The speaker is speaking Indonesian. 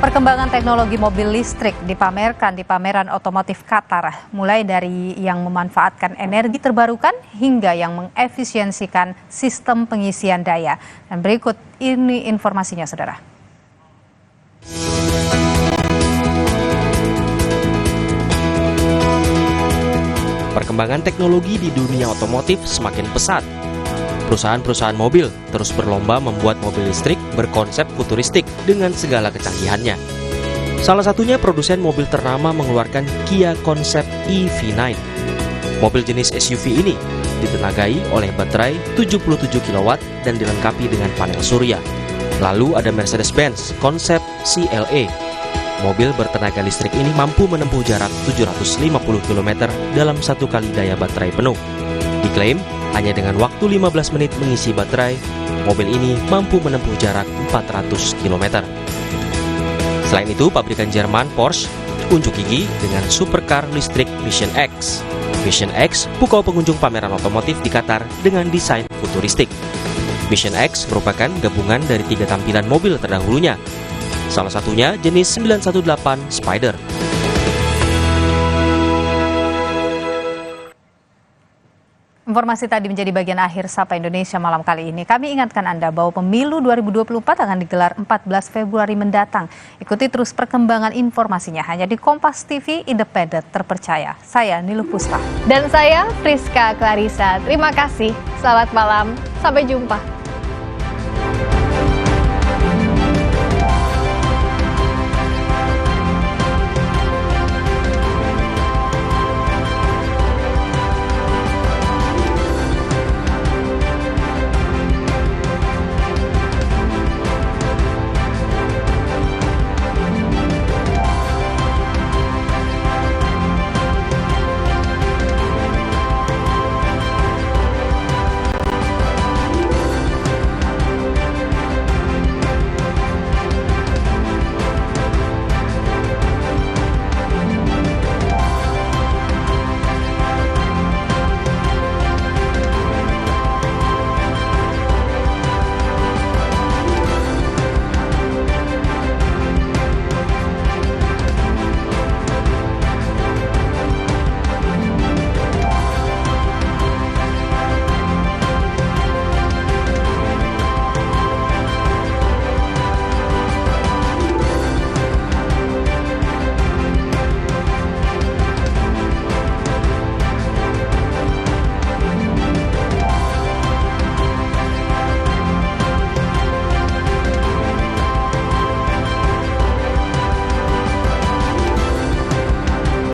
Perkembangan teknologi mobil listrik dipamerkan di pameran otomotif Qatar, mulai dari yang memanfaatkan energi terbarukan hingga yang mengefisiensikan sistem pengisian daya. Dan berikut ini informasinya, saudara. Perkembangan teknologi di dunia otomotif semakin pesat. Perusahaan-perusahaan mobil terus berlomba membuat mobil listrik berkonsep futuristik dengan segala kecanggihannya. Salah satunya produsen mobil ternama mengeluarkan Kia konsep EV9. Mobil jenis SUV ini ditenagai oleh baterai 77 kW dan dilengkapi dengan panel surya. Lalu ada Mercedes-Benz konsep CLE. Mobil bertenaga listrik ini mampu menempuh jarak 750 km dalam satu kali daya baterai penuh. Diklaim, hanya dengan waktu 15 menit mengisi baterai, mobil ini mampu menempuh jarak 400 km. Selain itu, pabrikan Jerman Porsche unjuk gigi dengan supercar listrik Mission X. Mission X pukau pengunjung pameran otomotif di Qatar dengan desain futuristik. Mission X merupakan gabungan dari 3 tampilan mobil terdahulunya. Salah satunya jenis 918 Spider. Informasi tadi menjadi bagian akhir Sapa Indonesia malam kali ini. Kami ingatkan Anda bahwa pemilu 2024 akan digelar 14 Februari mendatang. Ikuti terus perkembangan informasinya hanya di Kompas TV, independen terpercaya. Saya Niluh Puspa. Dan saya Friska Clarissa. Terima kasih. Selamat malam. Sampai jumpa.